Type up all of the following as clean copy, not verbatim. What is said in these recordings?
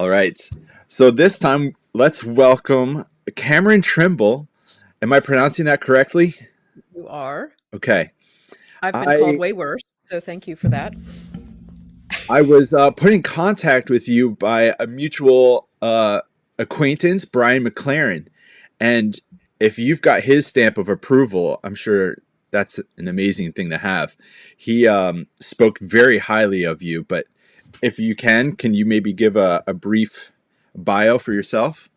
All right. So this time, let's welcome Cameron Trimble. Am I pronouncing that correctly? You are. Okay. I've been called I way worse, so thank you for that. I was put in contact with you by a mutual acquaintance, Brian McLaren, and if you've got his stamp of approval, I'm sure that's an amazing thing to have. He spoke very highly of you, but if you can you maybe give a brief bio for yourself?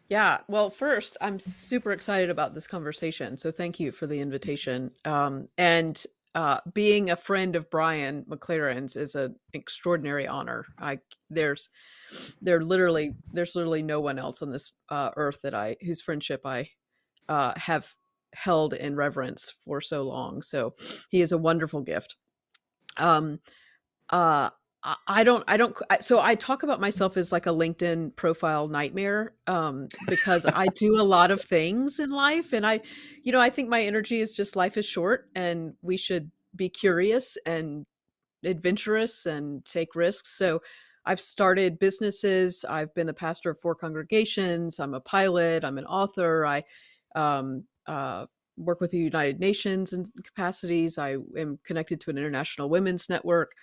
Yeah, well, first, I'm super excited about this conversation, so thank you for the invitation. And being a friend of Brian McLaren's is an extraordinary honor. There's literally no one else on this earth that I whose friendship I have held in reverence for so long. So he is a wonderful gift. Um, Uh, so I talk about myself as like a LinkedIn profile nightmare, because I do a lot of things in life, and I think my energy is just life is short, and we should be curious and adventurous and take risks. So I've started businesses. I've been a pastor of 4 congregations. I'm a pilot. I'm an author. I work with the United Nations in capacities. I am connected to an international women's network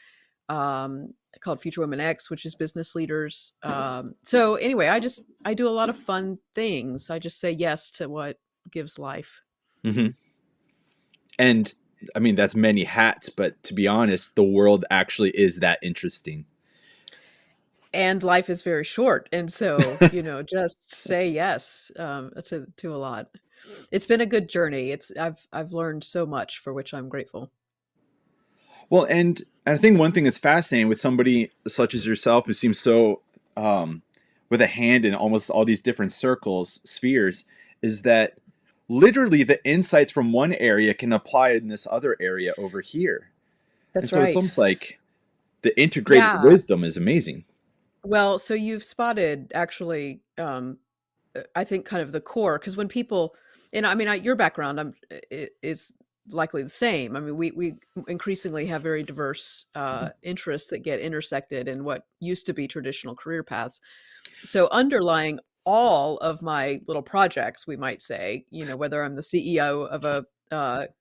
called Future Women X, which is business leaders. So anyway, I do a lot of fun things. I just say yes to what gives life. Hmm. And I mean, that's many hats, but to be honest, the world actually is that interesting. And life is very short, and so just say yes to a lot. It's been a good journey. I've learned so much for which I'm grateful. Well, and I think one thing that's fascinating with somebody such as yourself who seems so with a hand in almost all these different circles, spheres, is that literally the insights from one area can apply in this other area over here. And That's so it's right. almost like the integrated Yeah. wisdom is amazing. Well, so you've spotted actually, I think kind of the core because when people, and I mean, your background is likely the same. I mean, we increasingly have very diverse interests that get intersected in what used to be traditional career paths. So underlying all of my little projects, we might say, whether I'm the CEO of a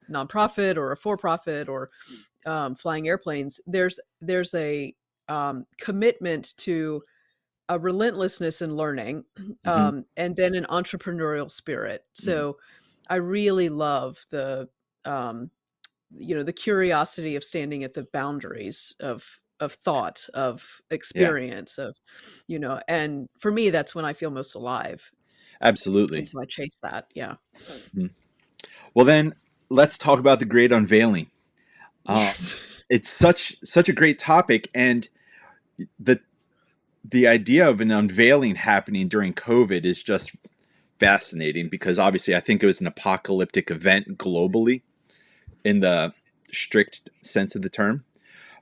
nonprofit or a for-profit or flying airplanes, there's a commitment to a relentlessness in learning, Hmm. and then an entrepreneurial spirit. Hmm. So I really love um, the curiosity of standing at the boundaries of thought, of Yeah, experience, and for me, that's when I feel most alive. And absolutely. so I chase that. Yeah. Mhm. Well, then let's talk about the great unveiling. Um, Yes. it's such a great topic, and the the idea of an unveiling happening during COVID is just fascinating because obviously I think it was an apocalyptic event globally in the strict sense of the term.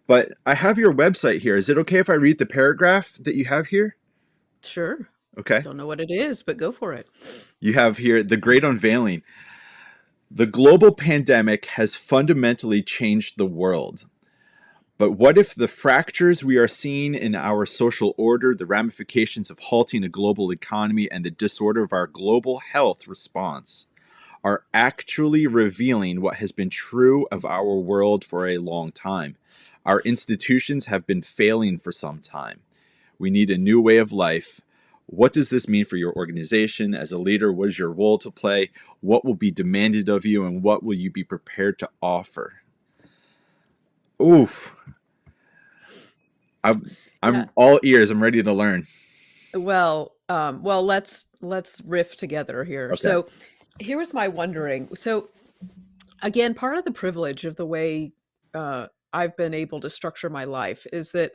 But I have your website here. Is it okay if I read the paragraph that you have here? Sure. Okay. Don't know what it is, but go for it. You have here the great unveiling. The global pandemic has fundamentally changed the world. But what if the fractures we are seeing in our social order, the ramifications of halting a global economy, and the disorder of our global health response are actually revealing what has been true of our world for a long time? Our institutions have been failing for some time. We need a new way of life. What does this mean for your organization? As a leader, what is your role to play? What will be demanded of you, and what will you be prepared to offer? Oof. Yeah. I'm all ears. I'm ready to learn. Well, let's riff together here. Okay. So, here was my wondering. So, again, part of the privilege of the way I've been able to structure my life is that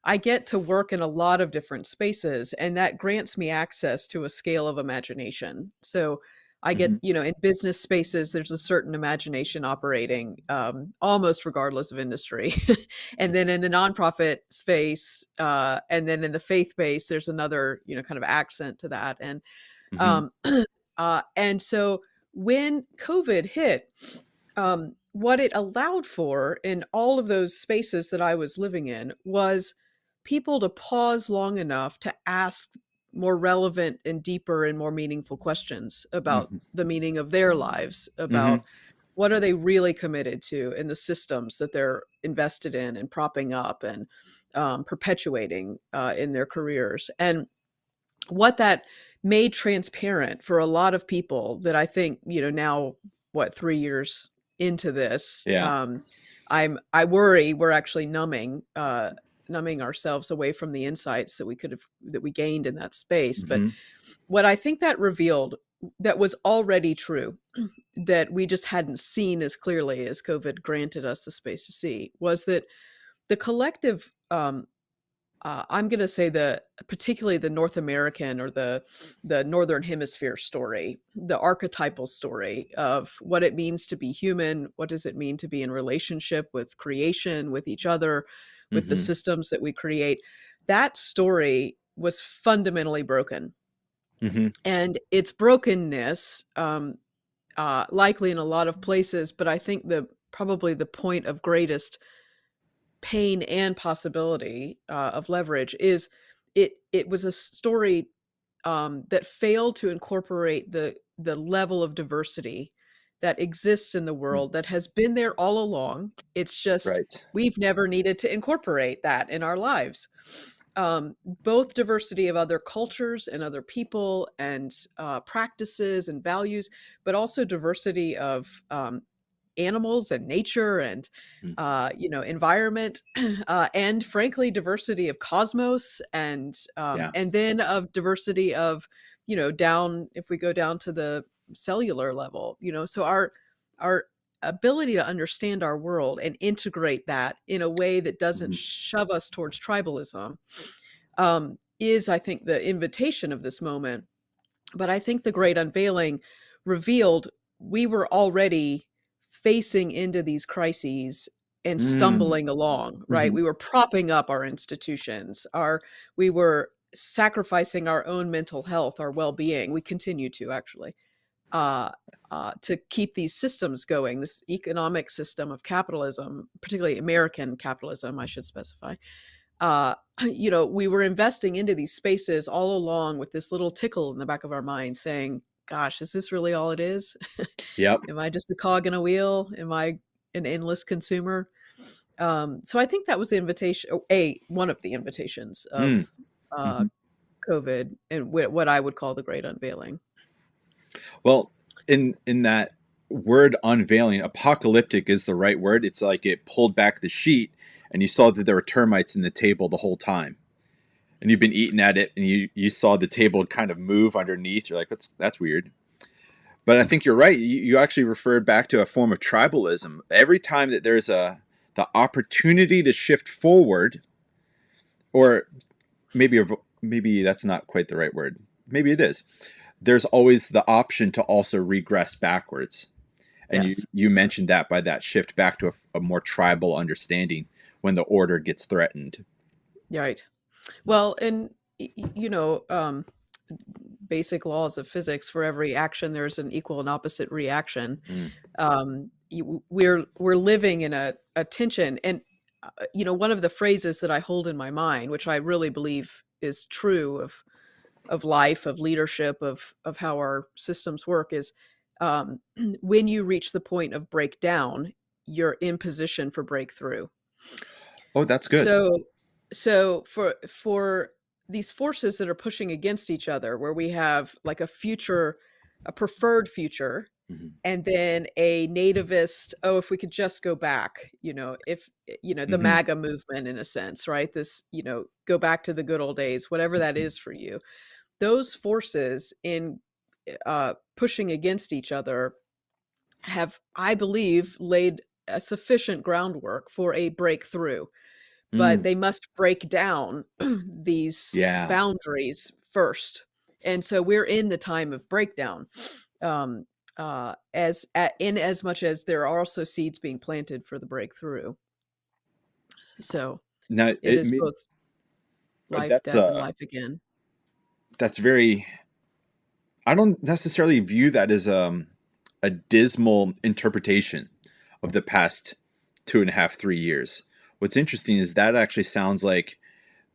I get to work in a lot of different spaces, and that grants me access to a scale of imagination. So I get, Hmm. in business spaces, there's a certain imagination operating almost regardless of industry. And then in the nonprofit space, and then in the faith base, there's another, kind of accent to that. Hmm. Um, and so when COVID hit, what it allowed for in all of those spaces that I was living in was people to pause long enough to ask more relevant and deeper and more meaningful questions about Hmm. the meaning of their lives, Hmm. about what are they really committed to in the systems that they're invested in and propping up and perpetuating in their careers. And what that made transparent for a lot of people that I think, now, what, 3 years into this, Yeah. I worry we're actually numbing ourselves away from the insights that we gained in that space. But Hmm. what I think that revealed, that was already true, that we just hadn't seen as clearly as COVID granted us the space to see, was that the collective, I'm going to say, particularly the North American, or the Northern Hemisphere story, the archetypal story of what it means to be human, what does it mean to be in relationship with creation, with each other, with the Hmm. systems that we create. That story was fundamentally broken, Hmm. and its brokenness, likely in a lot of places, but I think the probably the point of greatest pain and possibility of leverage is, it was a story that failed to incorporate the level of diversity that exists in the world, that has been there all along. It's just Right. we've never needed to incorporate that in our lives. Both diversity of other cultures and other people and practices and values, but also diversity of animals and nature and Mm. environment, and frankly diversity of cosmos, Yeah. and then of diversity of, down, if we go down to the cellular level, so our ability to understand our world and integrate that in a way that doesn't Hmm. shove us towards tribalism, is, I think, the invitation of this moment. But I think the great unveiling revealed we were already facing into these crises and Mm. stumbling along, right? Hmm. We were propping up our institutions, we were sacrificing our own mental health, our well-being. We continue to, actually, uh, to keep these systems going, this economic system of capitalism, particularly American capitalism, I should specify. uh, we were investing into these spaces all along with this little tickle in the back of our mind saying, gosh, is this really all it is? Yep. Am I just a cog in a wheel? Am I an endless consumer? So I think that was the invitation, one of the invitations Mm. of uh, Hmm. COVID, and what I would call the great unveiling. Well, in that word unveiling, apocalyptic is the right word. It's like it pulled back the sheet, and you saw that there were termites in the table the whole time, and you've been eating at it, and you saw the table kind of move underneath. You're like, that's weird. But I think you're right. You actually referred back to a form of tribalism. Every time that there's the opportunity to shift forward, or maybe that's not quite the right word. Maybe it is. There's always the option to also regress backwards. And you Yes. you mentioned that by that shift back to a more tribal understanding when the order gets threatened. Right. Well, and basic laws of physics: for every action there's an equal and opposite reaction. Mm. We're living in a tension, and one of the phrases that I hold in my mind, which I really believe is true of life, of leadership, of how our systems work, is, when you reach the point of breakdown, you're in position for breakthrough. Oh, that's good. So for these forces that are pushing against each other, where we have like a preferred future, Hmm. and then a nativist, oh, if we could just go back, if the Hmm. MAGA movement, in a sense, right? This, go back to the good old days, whatever that is for you. Those forces in pushing against each other have, I believe, laid a sufficient groundwork for a breakthrough, but Mm. they must break down these Yeah. boundaries first. And so we're in the time of breakdown, in as much as there are also seeds being planted for the breakthrough. So Now it is both life, that's death, and life again. very. I don't necessarily view that as a dismal interpretation of the past 2.5, 3 years. What's interesting is that actually sounds like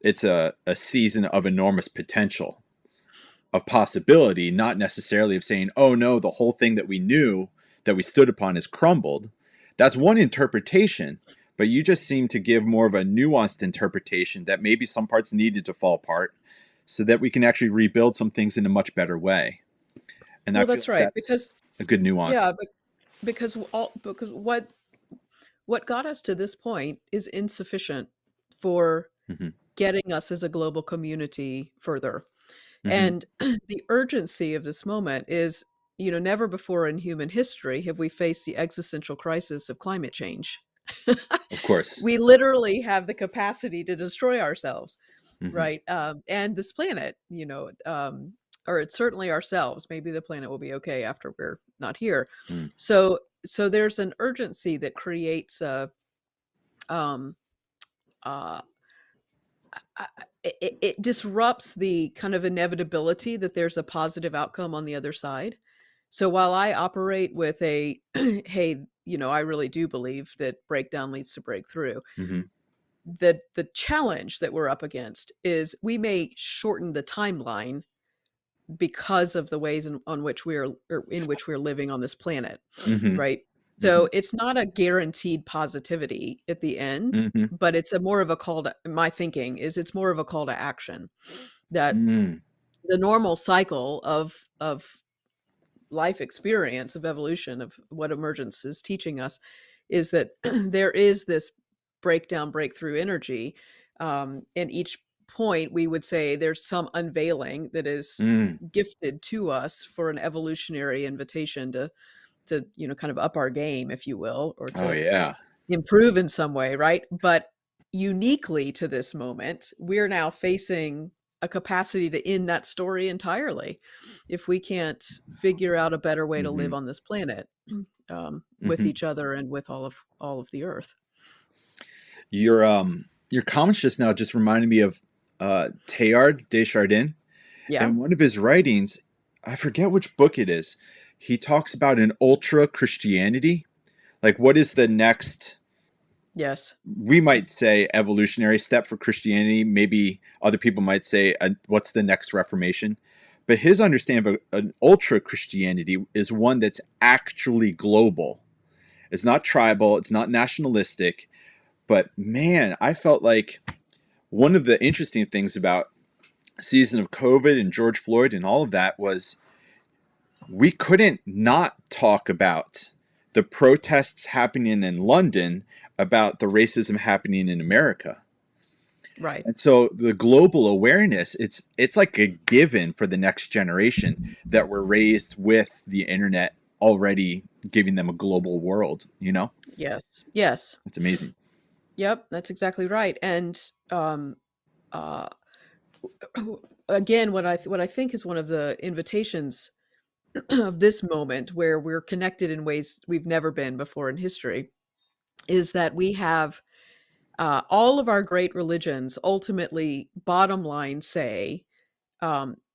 it's a season of enormous potential, of possibility, not necessarily of saying, oh no, the whole thing that we knew, that we stood upon, is crumbled. That's one interpretation, but you just seem to give more of a nuanced interpretation that maybe some parts needed to fall apart so that we can actually rebuild some things in a much better way. And I Well, feel that's like right, that's because a good yeah, nuance. because what got us to this point is insufficient for Hmm. getting us as a global community further. Hmm. And the urgency of this moment is, never before in human history have we faced the existential crisis of climate change. Of course. We literally have the capacity to destroy ourselves, Hmm. right? And this planet, or it's certainly ourselves. Maybe the planet will be okay after we're not here. Mm. So there's an urgency that creates um, uh, it disrupts the kind of inevitability that there's a positive outcome on the other side. So while I operate with a, hey, I really do believe that breakdown leads to breakthrough, Hmm. the challenge that we're up against is we may shorten the timeline because of the ways on which we're living on this planet, Hmm. right? Hmm. So it's not a guaranteed positivity at the end, Hmm. but it's a more of a call to my thinking is it's more of a call to action that Mm. the normal cycle of life experience of evolution of what emergence is teaching us is that there is this breakdown breakthrough energy, and each point we would say there's some unveiling that is Mm. gifted to us for an evolutionary invitation to kind of up our game, if you will, or Oh to yeah. improve in some way, right? But uniquely to this moment, we're now facing a capacity to end that story entirely if we can't figure out a better way to live Hmm. on this planet, with Hmm. each other and with all of the earth. Your comments just now just reminded me of Teilhard de Chardin. Yeah. In one of his writings, I forget which book it is, he talks about an ultra Christianity. Like, what is the next, Yes. we might say, evolutionary step for Christianity? Maybe other people might say, what's the next Reformation? But his understanding of an ultra Christianity is one that's actually global. It's not tribal, it's not nationalistic. But man, I felt like one of the interesting things about season of COVID and George Floyd and all of that was we couldn't not talk about the protests happening in London about the racism happening in America. Right. And so the global awareness, it's like a given for the next generation that we're raised with the internet already giving them a global world, you know? Yes. Yes. It's amazing. Yep. That's exactly right. And uh, again, what I think is one of the invitations of this moment where we're connected in ways we've never been before in history is that we have all of our great religions ultimately, bottom line, say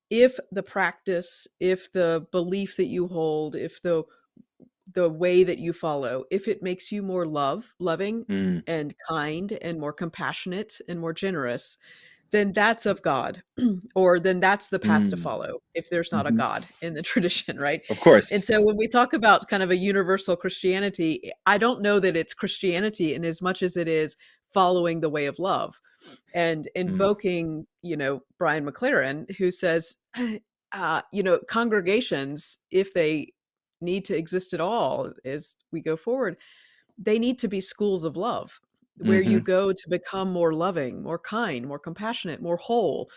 if the practice, if the belief that you hold, if the way that you follow, if it makes you more loving Mm, and kind and more compassionate and more generous, then that's of God, or then that's the path to mm, follow if there's not a hmm. God in the tradition, right? Of And course. so when we talk about kind of a universal Christianity, I don't know that it's Christianity in as much as it is following the way of love and Mm, invoking, Brian McLaren, who says, congregations, if they need to exist at all as we go forward, they need to be schools of love where you hmm. go to become more loving, more kind, more compassionate, more whole,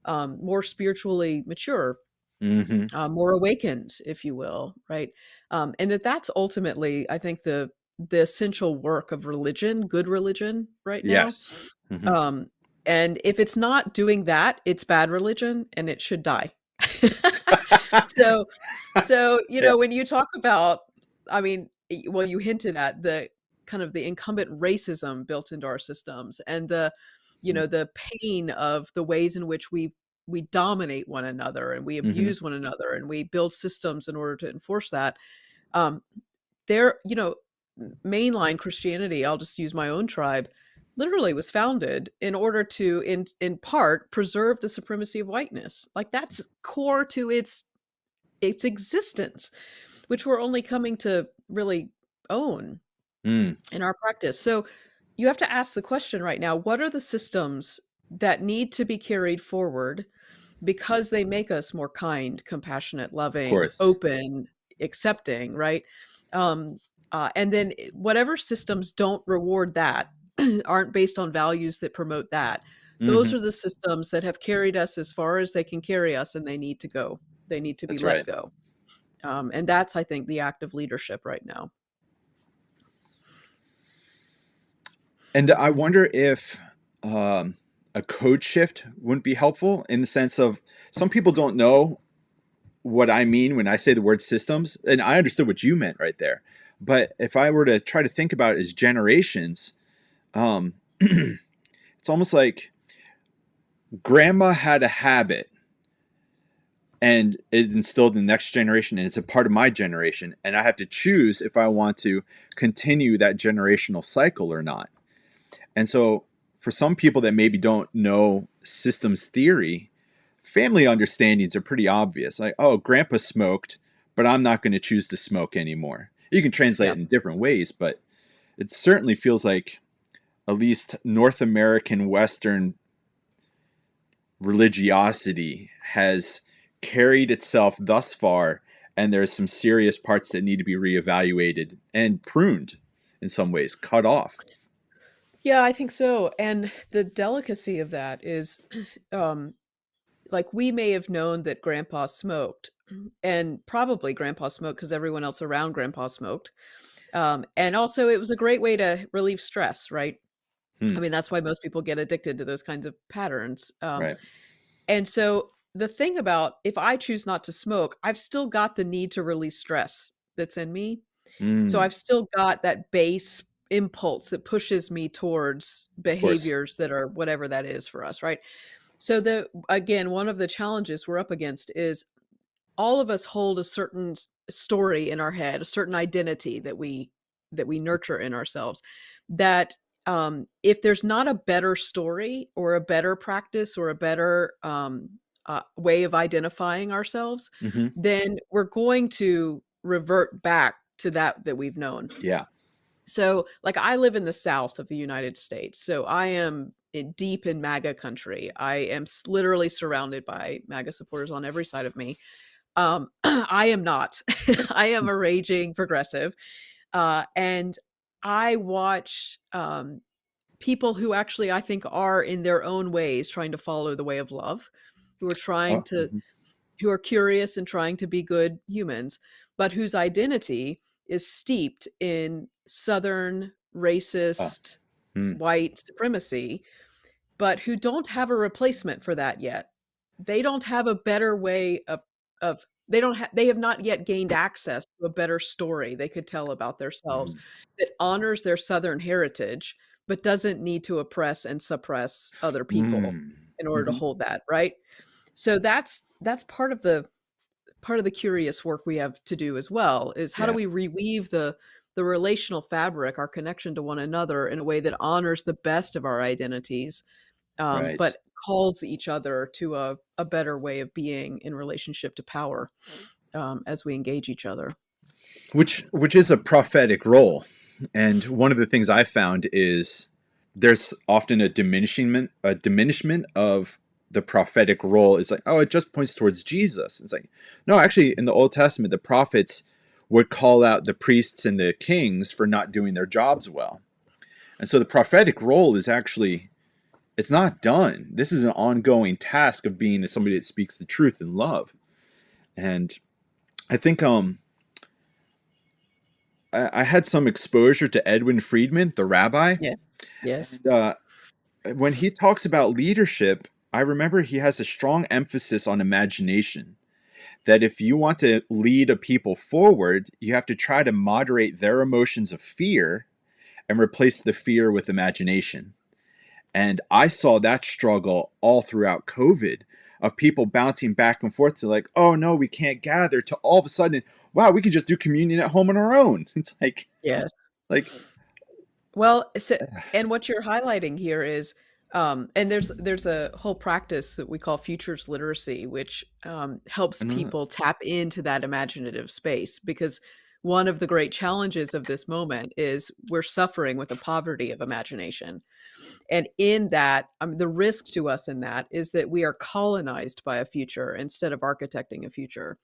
more spiritually mature, Hmm. more awakened, if you will, right? And that's ultimately, I think, the essential work of religion, good religion, right now. Yes. Hmm. Um, and if it's not doing that, it's bad religion and it should die. So so, Yeah. when you talk about, I mean, well, you hinted at the kind of the incumbent racism built into our systems and the pain of the ways in which we dominate one another and we Hmm. abuse one another and we build systems in order to enforce that. There, mainline Christianity, I'll just use my own tribe, literally was founded in order to, in part, preserve the supremacy of whiteness. Like that's core to its existence, which we're only coming to really own Mm, in our practice. So you have to ask the question right now, what are the systems that need to be carried forward because they make us more kind, compassionate, of loving, course. open, accepting, right? Um, and then whatever systems don't reward that, aren't based on values that promote that, those Hmm. are the systems that have carried us as far as they can carry us, and they need to go. They need to be That's let right. go. And that's, I think, the act of leadership right now. And I wonder if a code shift wouldn't be helpful in the sense of some people don't know what I mean when I say the word systems. And I understood what you meant right there. But if I were to try to think about it as generations, um, it's almost like grandma had a habit and it instilled in the next generation, and it's a part of my generation. And I have to choose if I want to continue that generational cycle or not. And so, for some people that maybe don't know systems theory, family understandings are pretty obvious. Like, oh, grandpa smoked, but I'm not going to choose to smoke anymore. You can translate Yeah. it in different ways, but it certainly feels like at least North American Western religiosity has carried itself thus far, and there's some serious parts that need to be reevaluated and pruned in some ways, cut off. Yeah, I think so. And the delicacy of that is, um, like we may have known that grandpa smoked, and probably grandpa smoked because everyone else around grandpa smoked. And also it was a great way to relieve stress, right? Hmm, I mean, that's why most people get addicted to those kinds of patterns. right. And so the thing about, if I choose not to smoke, I've still got the need to release stress that's in me. So Mm, I've still got that base impulse that pushes me towards of course. behaviors that are whatever that is for us, right? So the again, one of the challenges we're up against is all of us hold a certain story in our head, a certain identity that we nurture in ourselves. That if there's not a better story or a better practice or a better way of identifying ourselves, Hmm. then we're going to revert back to that we've known. Yeah. So, like, I live in the South of the United States, so I am deep in MAGA country. I am literally surrounded by MAGA supporters on every side of me. I am not. I am a raging progressive, and I watch people who actually I think are in their own ways trying to follow the way of love, who are trying Oh, to mhm. who are curious and trying to be good humans, but whose identity is steeped in Southern Oh, racist mm, white supremacy, but who don't have a replacement for that yet. They don't have a better way of they have not yet gained access to a better story they could tell about themselves mhm. that honors their Southern heritage, but doesn't need to oppress and suppress other people Mm, in order to mhm. hold that, right? So that's part of the curious work we have to do as well, is how do Yeah, we reweave the relational fabric, our connection to one another in a way that honors the best of our identities, right. but calls each other to a better way of being in relationship to power, as we engage each other. Which is a prophetic role. And one of the things I found is there's often a diminishment of the prophetic role. It's like, oh, it just points towards Jesus. It's like, no, actually in the Old Testament, the prophets would call out the priests and the kings for not doing their jobs well. And so the prophetic role is actually, it's not done. This is an ongoing task of being somebody that speaks the truth in love. And I think I had some exposure to Edwin Friedman, the rabbi, Yeah. Yes. and when he talks about leadership, I remember he has a strong emphasis on imagination. That if you want to lead a people forward, you have to try to moderate their emotions of fear and replace the fear with imagination. And I saw that struggle all throughout COVID of people bouncing back and forth to like, oh no, we can't gather, to all of a sudden, wow, we could just do communion at home on our own. It's like, Yes. like Well, and what you're highlighting here is, and there's a whole practice that we call futures literacy, which helps Mm, people tap into that imaginative space. Because one of the great challenges of this moment is we're suffering with a poverty of imagination, and in that, the risk to us in that is that we are colonized by a future instead of architecting a future.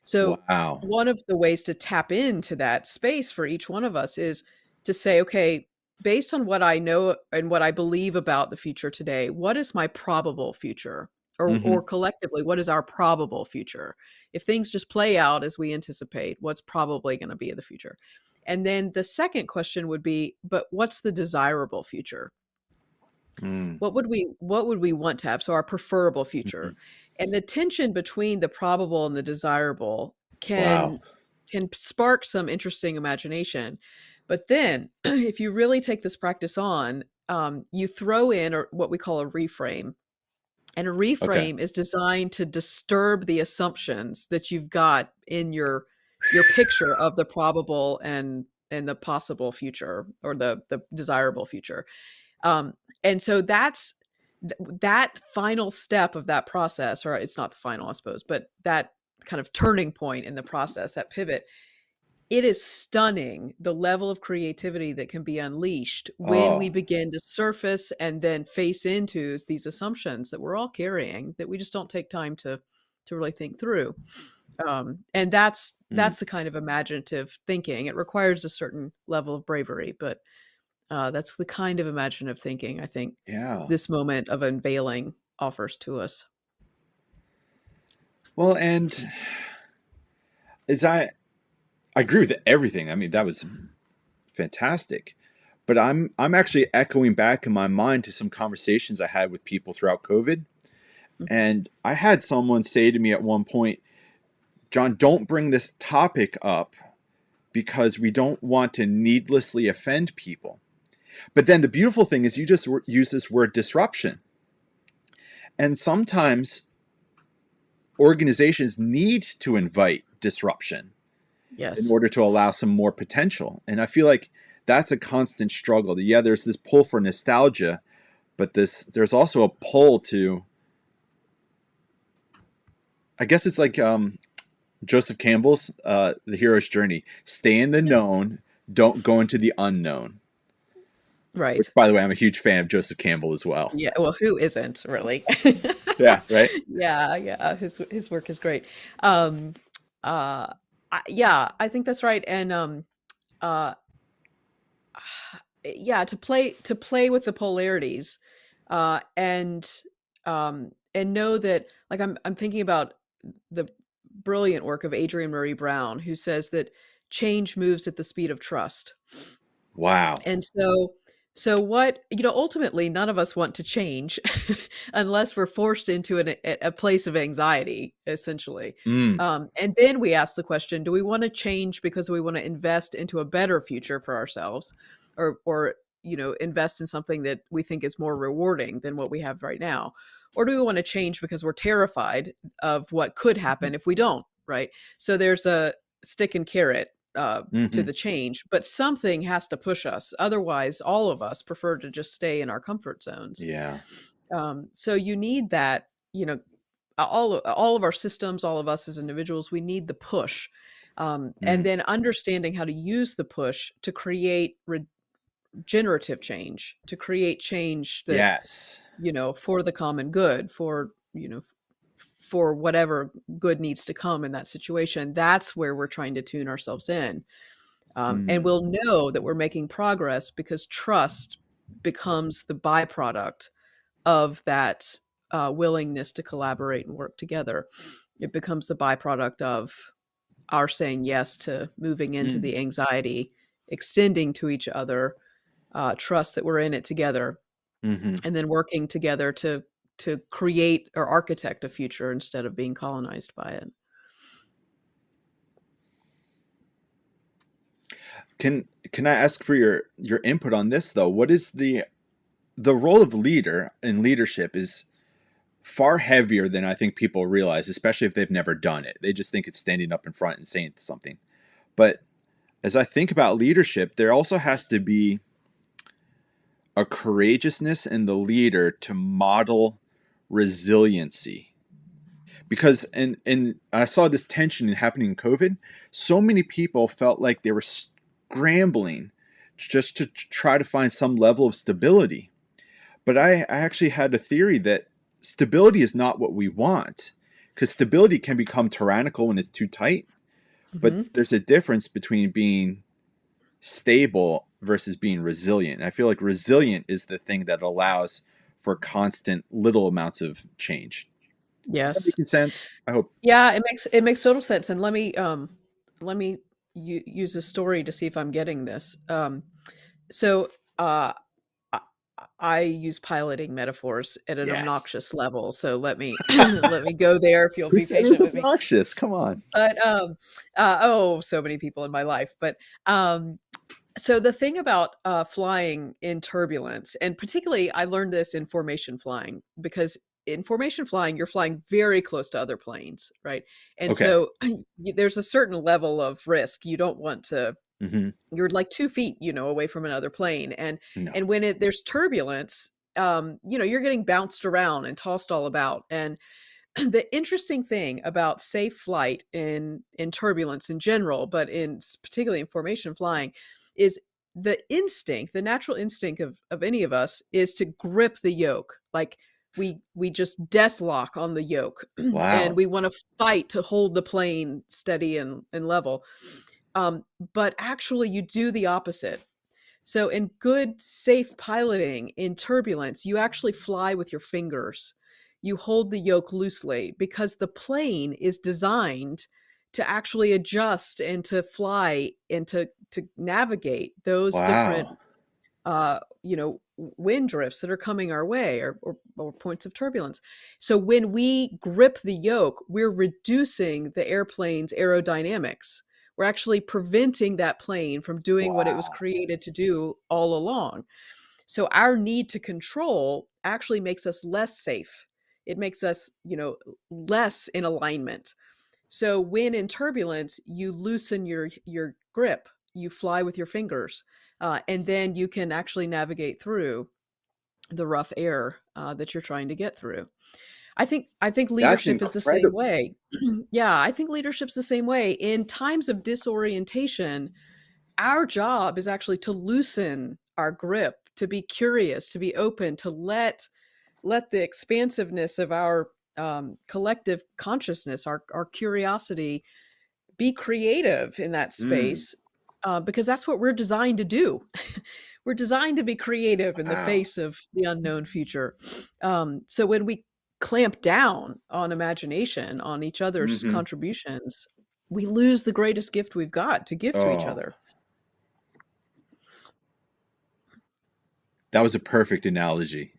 So, wow. one of the ways to tap into that space for each one of us is to say, okay, based on what I know and what I believe about the future today, what is my probable future? Or Hmm. collectively, what is our probable future? If things just play out as we anticipate, what's probably going to be in the future? And then the second question would be, but what's the desirable future? Mm, What would we want to have? So our preferable future. mhm. And the tension between the probable and the desirable Wow. can spark some interesting imagination. But then if you really take this practice on, you throw in or what we call a reframe. And a Okay. reframe is designed to disturb the assumptions that you've got in your picture of the probable and the possible future or the desirable future. Um, and so that final step of that process, or it's not the final, I suppose, but that kind of turning point in the process, that pivot, it is stunning the level of creativity that can be unleashed when we Oh. begin to surface and then face into these assumptions that we're all carrying that we just don't take time to really think through. And Mm, that's the kind of imaginative thinking. It requires a certain level of bravery, but that's the kind of imaginative thinking I think yeah. this moment of unveiling offers to us. Well, and as I agree with everything. I mean, that was fantastic. But I'm actually echoing back in my mind to some conversations I had with people throughout COVID. Mhm. And I had someone say to me at one point, John, don't bring this topic up because we don't want to needlessly offend people. But then the beautiful thing is you just use this word disruption. And sometimes organizations need to invite disruption in Yes. order to allow some more potential. And I feel like that's a constant struggle. Yeah, there's this pull for nostalgia, but there's also a pull to, I guess it's like Joseph Campbell's The Hero's Journey. Stay in the known, don't go into the unknown. Right. Which, by the way, I'm a huge fan of Joseph Campbell as well. Yeah, well, who isn't really? Yeah, right. Yeah, yeah, his work is great. Um, yeah, I think that's right, and, uh, yeah, to play with the polarities, and know that like, I'm thinking about the brilliant work of Adrienne Marie Brown, who says that change moves at the speed of trust. Wow. And so what ultimately, none of us want to change unless we're forced into a place of anxiety, essentially. Mm, And then we ask the question, do we want to change because we want to invest into a better future for ourselves, or invest in something that we think is more rewarding than what we have right now? Or do we want to change because we're terrified of what could happen if we don't, right? So there's a stick and carrot to hmm. the change, but something has to push us. Otherwise, all of us prefer to just stay in our comfort zones. Yeah. So you need that, all of our systems, all of us as individuals, we need the push. And Mm, then understanding how to use the push to create regenerative change, to create change that, yes. for the common good, for whatever good needs to come in that situation. That's where we're trying to tune ourselves in. And Mm, we'll know that we're making progress because trust becomes the byproduct of that willingness to collaborate and work together. It becomes the byproduct of our saying yes to moving into mm, the anxiety, extending to each other, trust that we're in it together, hmm. and then working together to create or architect a future instead of being colonized by it. Can I ask for your input on this though? What is the role of leader in leadership is far heavier than I think people realize, especially if they've never done it. They just think it's standing up in front and saying something. But as I think about leadership, there also has to be a courageousness in the leader to model resiliency. Because and I saw this tension happening in COVID. So many people felt like they were scrambling just to try to find some level of stability. But I actually had a theory that stability is not what we want, because stability can become tyrannical when it's too tight. But Hmm. there's a difference between being stable versus being resilient. I feel like resilient is the thing that allows for constant little amounts of change. Is that Yes. making sense? I hope. Yeah, it makes total sense. And let me use a story to see if I'm getting this. So uh, I, I use piloting metaphors at an Yes. obnoxious level. So let me let me go there if you'll Who be said it was patient with me. obnoxious? Come on. But oh, so many people in my life. But so the thing about flying in turbulence, and particularly I learned this in formation flying, because in formation flying you're flying very close to other planes, right? And Okay. so there's a certain level of risk. You don't want to, Mm-hmm. you're like 2 feet, away from another plane, No. and when there's turbulence, you're getting bounced around and tossed all about. And the interesting thing about safe flight in turbulence in general, but in particularly in formation flying, is the natural instinct of any of us is to grip the yoke. Like we just death lock on the yoke, and Wow. we want to fight to hold the plane steady and level. Um, but actually, you do the opposite. So, in good, safe piloting in turbulence, you actually fly with your fingers. You hold the yoke loosely because the plane is designed to actually adjust and to fly and to navigate those different Wow. wind drifts that are coming our way, or points of turbulence. So when we grip the yoke, we're reducing the airplane's aerodynamics. We're actually preventing that plane from doing what it was Wow. created to do all along. So our need to control actually makes us less safe. It makes us, less in alignment. So when in turbulence, you loosen your grip, you fly with your fingers, and then you can actually navigate through the rough air that you're trying to get through. I think That's leadership is the same incredible. way. Yeah, I think leadership's the same way. In times of disorientation, our job is actually to loosen our grip, to be curious, to be open, to let the expansiveness of our collective consciousness, our curiosity, be creative in that Mm. space, because that's what we're designed to do. We're designed to be creative in the Wow. face of the unknown future. So when we clamp down on imagination, on each other's Mm-hmm. contributions, we lose the greatest gift we've got to give to each Oh, other. that was a perfect analogy.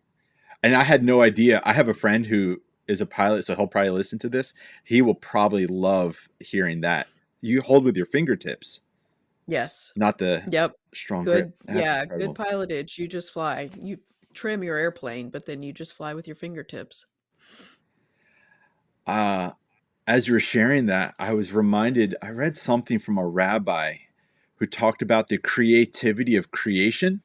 And I had no idea. I have a friend who is a pilot, so he'll probably listen to this. He will probably love hearing that. You hold with your fingertips, Yes. not the Yep. strong grip. Good. That's Yeah. Good incredible. pilotage. You just fly. You trim your airplane, but then you just fly with your fingertips. Uh, as you were sharing that, I was reminded, I read something from a rabbi who talked about the creativity of creation.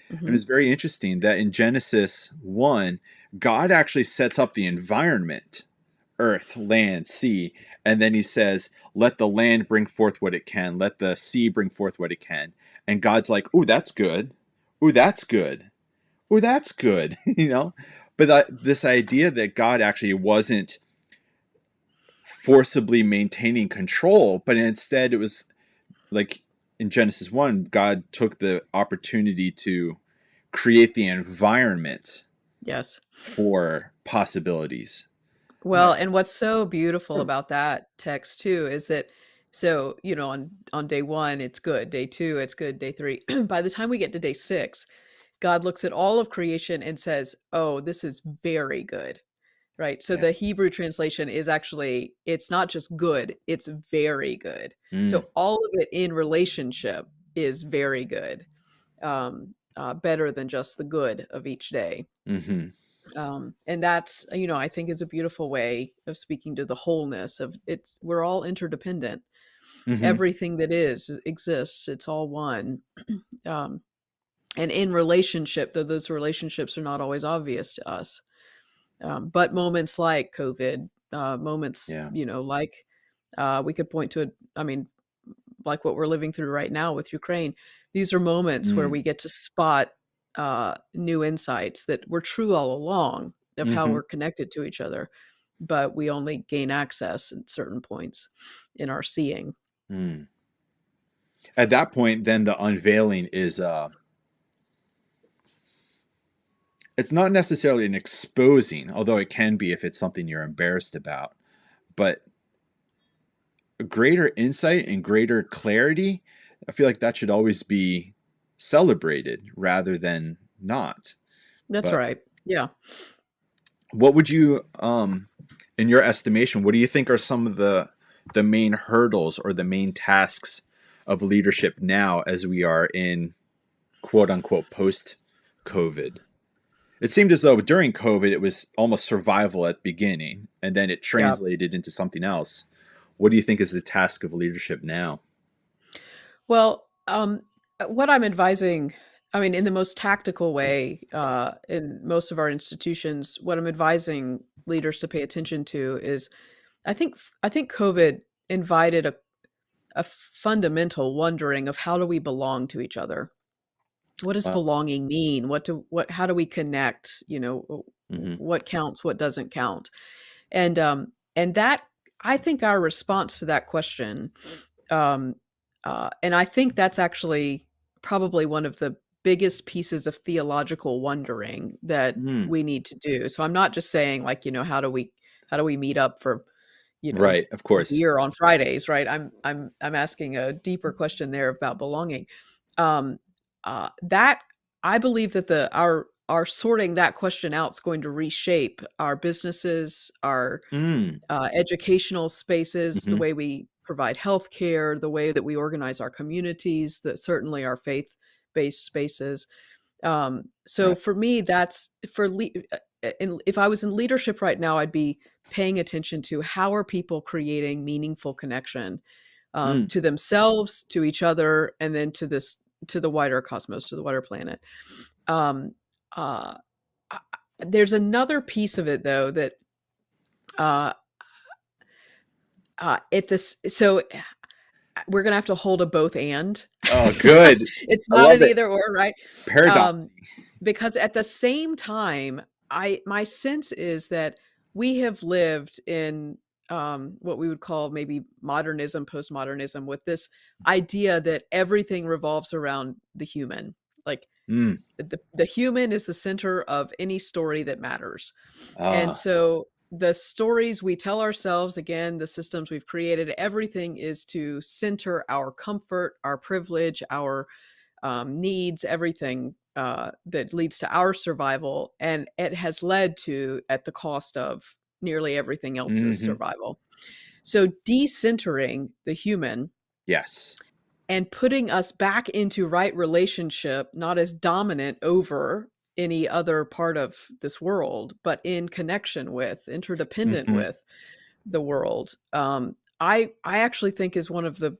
And Hmm. it's very interesting that in Genesis 1, God actually sets up the environment, earth, land, sea, and then he says, let the land bring forth what it can, let the sea bring forth what it can. And God's like, ooh, that's good. Ooh, that's good. Ooh, that's good. But this idea that God actually wasn't forcibly maintaining control, but instead it was like in Genesis 1, God took the opportunity to create the environment Yes. for possibilities. Well, and what's so beautiful about that text too is that, so, on day 1 it's good, day 2 it's good, day 3. By the time we get to day 6, God looks at all of creation and says, "Oh, this is very good." Right? So Yeah. the Hebrew translation is actually, it's not just good, it's very good. Mm, So all of it in relationship is very good. Better than just the good of each day. mm-hmm, And that's, I think, is a beautiful way of speaking to the wholeness of, it's we're all interdependent. mm-hmm. Everything that is exists, it's all one. um, And in relationship, though those relationships are not always obvious to us, but moments like COVID, moments, Yeah. like we could point to, I mean, like what we're living through right now with Ukraine, these are moments where Mm. we get to spot new insights that were true all along of how Hmm. we're connected to each other, but we only gain access at certain points in our seeing. Mm. At that point, then the unveiling is it's not necessarily an exposing, although it can be if it's something you're embarrassed about, but greater insight and greater clarity. I feel like that should always be celebrated rather than not. That's But right. Yeah. what would you, in your estimation, what do you think are some of the main hurdles or the main tasks of leadership now as we are in quote unquote post COVID? It seemed as though during COVID it was almost survival at the beginning, and then it Yeah. translated into something else. What do you think is the task of leadership now? Well, what I'm advising, I mean, in the most tactical way, in most of our institutions, what I'm advising leaders to pay attention to is, I think COVID invited a fundamental wondering of how do we belong to each other? What does Uh, belonging mean? How do we connect? mm-hmm. What counts? What doesn't count? And that, I think our response to that question, um, and I think that's actually probably one of the biggest pieces of theological wondering that Mm. we need to do. So I'm not just saying like, how do we meet up for, you know, Right, of course. beer on Fridays, right? I'm asking a deeper question there about belonging. Um, that I believe that the our sorting that question out is going to reshape our businesses, our Mm. educational spaces, the Hmm. way we provide healthcare, the way that we organize our communities, that certainly our faith-based spaces. So Right. for me, that's if I was in leadership right now, I'd be paying attention to how are people creating meaningful connection Mm. to themselves, to each other, and then to the wider cosmos, to the wider planet. Um, uh, I- there's another piece of it though that uh, at this so we're gonna have to hold a both and. Oh, good. It's I not love an it. either or, right? Um, Paradoxing. because at the same time, I my sense is that we have lived in what we would call maybe modernism, postmodernism, with this idea that everything revolves around the human. Like Mm. the human is the center of any story that matters. And Ah. so the stories we tell ourselves, again, the systems we've created, everything is to center our comfort, our privilege, our needs, everything that leads to our survival. And it has led to at the cost of nearly everything else's Hmm. survival. So decentering the human Yes. and putting us back into right relationship, not as dominant over any other part of this world, but in connection with, interdependent Hmm. with the world. I actually think is one of the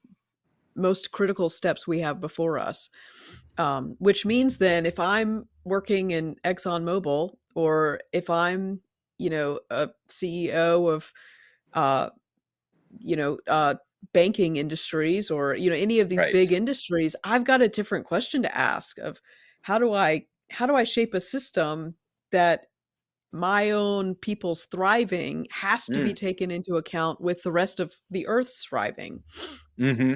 most critical steps we have before us. Which means then, if I'm working in ExxonMobil, or if I'm, a CEO of uh, you know, banking industries, or, any of these big Right. industries, I've got a different question to ask of how do I shape a system that my own people's thriving has to be Mm. taken into account with the rest of the earth's thriving. Hmm.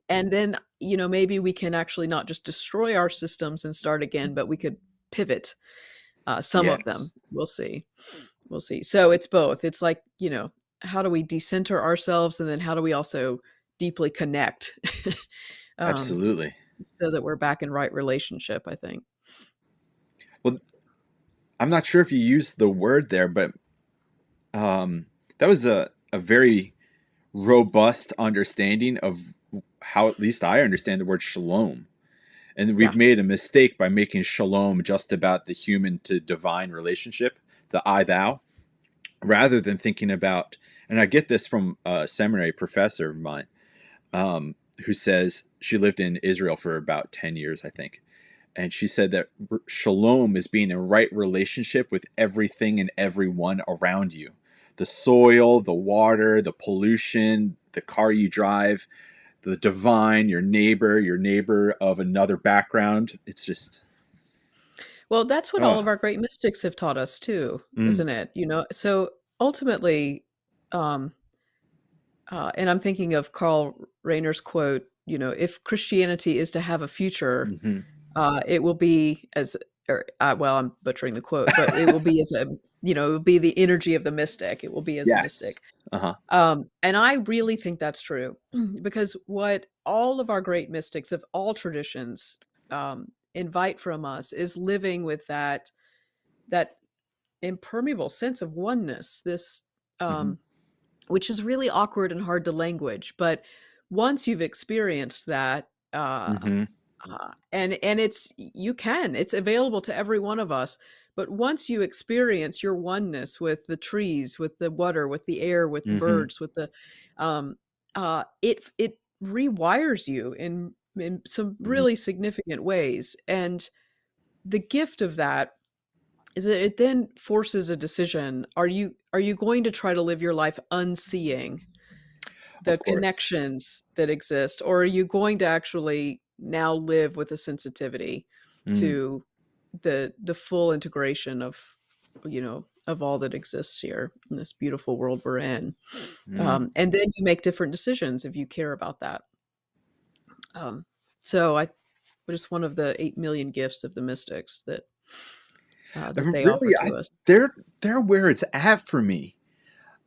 And then, maybe we can actually not just destroy our systems and start again, but we could pivot some of them. Yes. We'll see. We'll see. So it's both. It's like, how do we decenter ourselves, and then how do we also deeply connect um, Absolutely. so that we're back in right relationship, I think. Well, I'm not sure if you used the word there, but um, that was a very robust understanding of how at least I understand the word shalom. And we've Yeah. made a mistake by making shalom just about the human to divine relationship, the I thou, rather than thinking about, and I get this from a seminary professor of mine, who says she lived in Israel for about 10 years, I think. And she said that shalom is being in right relationship with everything and everyone around you, the soil, the water, the pollution, the car you drive, the divine, your neighbor of another background. It's just, Well, that's what all oh, of our great mystics have taught us too, mm, isn't it? You know, so ultimately, um, and I'm thinking of Carl Rainer's quote, you know, if Christianity is to have a future, mm-hmm. it will be as, or, well, I'm butchering the quote, but it will be as a, you know, it will be the energy of the mystic. It will be as a Yes. mystic. Uh-huh. And I really think that's true because what all of our great mystics of all traditions invite from us is living with that impermeable sense of oneness. This Mm-hmm. um, which is really awkward and hard to language. But once you've experienced that, Mm-hmm. and it's available to every one of us. But once you experience your oneness with the trees, with the water, with the air, with the Mm-hmm. birds, with the it rewires you in some Mm-hmm. really significant ways. And the gift of that is that it then forces a decision. Are you going to try to live your life unseeing the Of course. connections that exist, or are you going to actually now live with a sensitivity Mm, to the full integration of, you know, of all that exists here in this beautiful world we're in? mm. And then you make different decisions if you care about that. um, so I just one of the 8 million gifts of the mystics that they offer Really, to us. they're where it's at for me.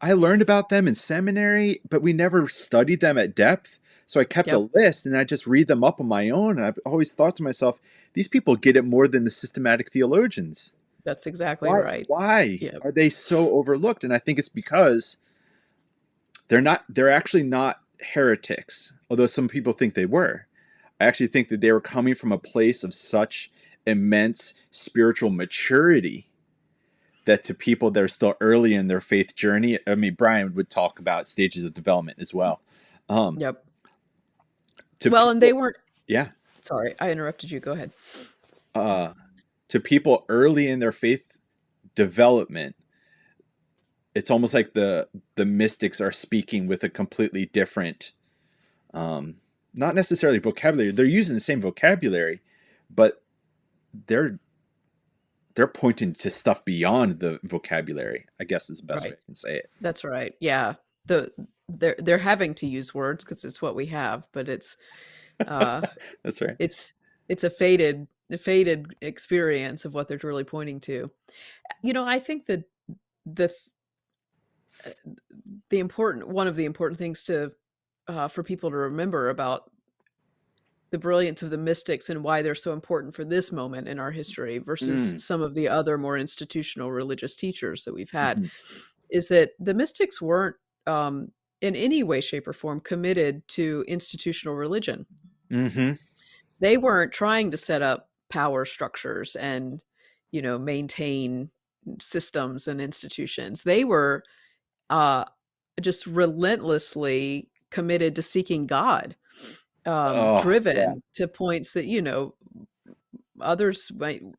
I learned about them in seminary, but we never studied them at depth. So I kept Yep, a list and I just read them up on my own. And I've always thought to myself, these people get it more than the systematic theologians. that's exactly Why right. why Yep, are they so overlooked? And I think it's because they're actually not heretics, although some people think they were. I actually think that they were coming from a place of such immense spiritual maturity that to people that are still early in their faith journey, I mean, Brian would talk about stages of development as well. Um, yep. to Well, and they people, weren't. yeah, Sorry, I interrupted you. Go ahead. uh, to people early in their faith development, it's almost like the mystics are speaking with a completely different, um, not necessarily vocabulary. They're using the same vocabulary, but they're they're pointing to stuff beyond the vocabulary. I guess is the best way Right. I can say it. That's right. Yeah. The they're having to use words because it's what we have, but uh That's right. it's it's a faded experience of what they're really pointing to. You know, I think that the the important one of the important things to for people to remember about the brilliance of the mystics and why they're so important for this moment in our history versus Mm, some of the other more institutional religious teachers that we've had hmm. is that the mystics weren't in any way, shape, or form committed to institutional religion. Mm-hmm. They weren't trying to set up power structures and, you know, maintain systems and institutions. They were uh, just relentlessly committed to seeking God, Oh, yeah. driven to points that, you know, others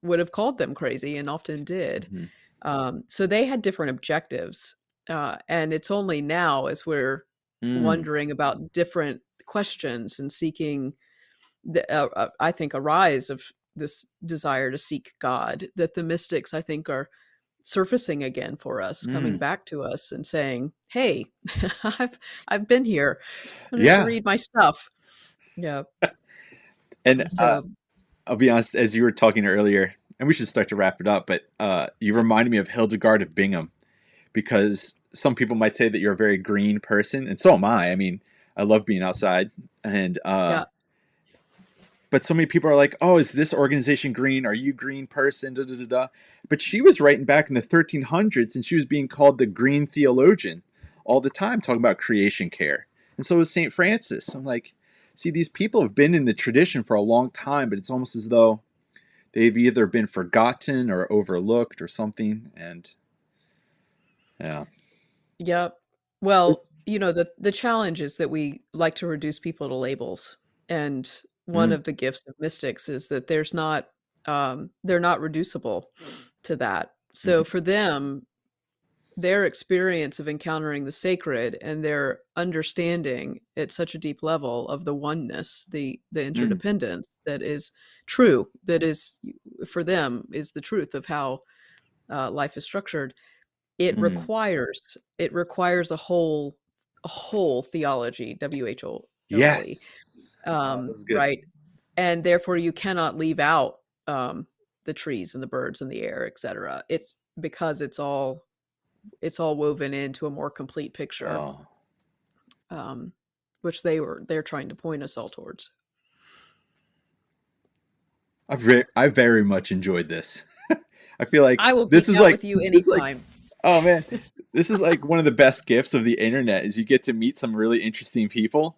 would have called them crazy and often did. Mm-hmm. So they had different objectives. And it's only now as we're Mm, wondering about different questions and seeking, I think, a rise of this desire to seek God that the mystics, I think, are surfacing again for us, coming mm. back to us and saying, "Hey, I've I've been here. Why don't you Yeah. read my stuff?" Yeah. And So I'll be honest, as you were talking earlier, and we should start to wrap it up, but you reminded me of Hildegard of Bingham because some people might say that you're a very green person, and so am I. I mean, I love being outside, and yeah, but so many people are like, "Oh, is this organization green? Are you a green person?" Da, da, da, da. But she was writing back in the 1300s, and she was being called the green theologian all the time, talking about creation care. And so was Saint Francis. I'm like, see, these people have been in the tradition for a long time, but it's almost as though they've either been forgotten or overlooked or something. And yeah, yep. Well, it's, you know, the challenge is that we like to reduce people to labels. And one mm, of the gifts of mystics is that there's not they're not reducible to that. So Mhm. for them, their experience of encountering the sacred and their understanding at such a deep level of the oneness, the Mm, interdependence that is true, that is for them is the truth of how life is structured. mm. It requires a whole theology, WHOLE, Yes. Oh, that's good. right? And therefore you cannot leave out um, the trees and the birds and the air, etc. It's because it's all woven into a more complete picture, Oh, um, which they're trying to point us all towards. I very much enjoyed this. I feel like I will this geek is out like with you this is like anytime. oh man, this is like one of the best gifts of the internet is you get to meet some really interesting people,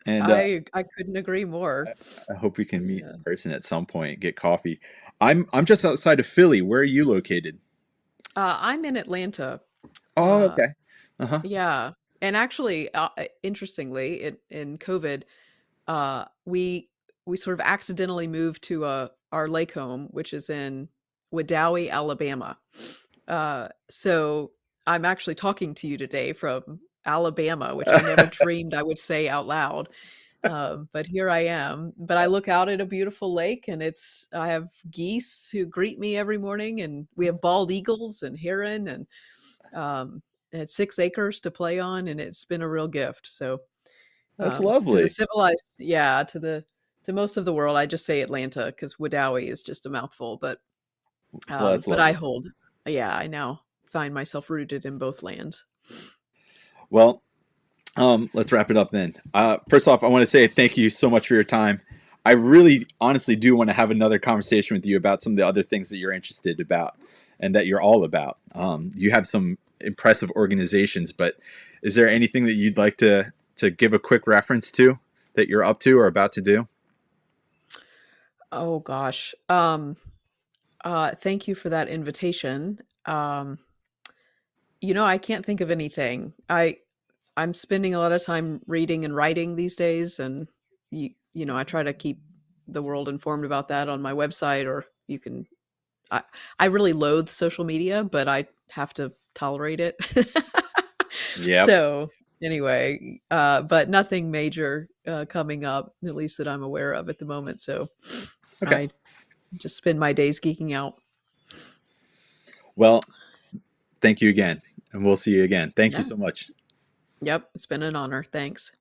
and I couldn't agree more. I hope we can meet in Yeah. person at some point, get coffee. I'm just outside of Philly. Where are you located? I'm in Atlanta. Oh, Uh, okay. Uh-huh. yeah, and actually, interestingly, in COVID, we sort of accidentally moved to our lake home, which is in Wedowee, Alabama. So I'm actually talking to you today from Alabama, which I never dreamed I would say out loud. But here I am. But I look out at a beautiful lake, and I have geese who greet me every morning, and we have bald eagles and heron, and it's 6 acres to play on, and it's been a real gift. So That's to the lovely. civilized, yeah, to most of the world, I just say Atlanta because Wedowee is just a mouthful. Well, that's But I lovely. hold, yeah, I now find myself rooted in both lands. Well, let's wrap it up then. First off, I want to say thank you so much for your time. I really, honestly, do want to have another conversation with you about some of the other things that you're interested about and that you're all about. You have some impressive organizations, but is there anything that you'd like to give a quick reference to that you're up to or about to do? Oh gosh. Thank you for that invitation. I can't think of anything. I'm spending a lot of time reading and writing these days, and I try to keep the world informed about that on my website, or you can. I, I really loathe social media, but I have to tolerate it. Yep. So anyway, but nothing major coming up, at least that I'm aware of at the moment. So Okay. I just spend my days geeking out. Well, thank you again, and we'll see you again. Thank you Yeah. so much. Yep. It's been an honor. Thanks.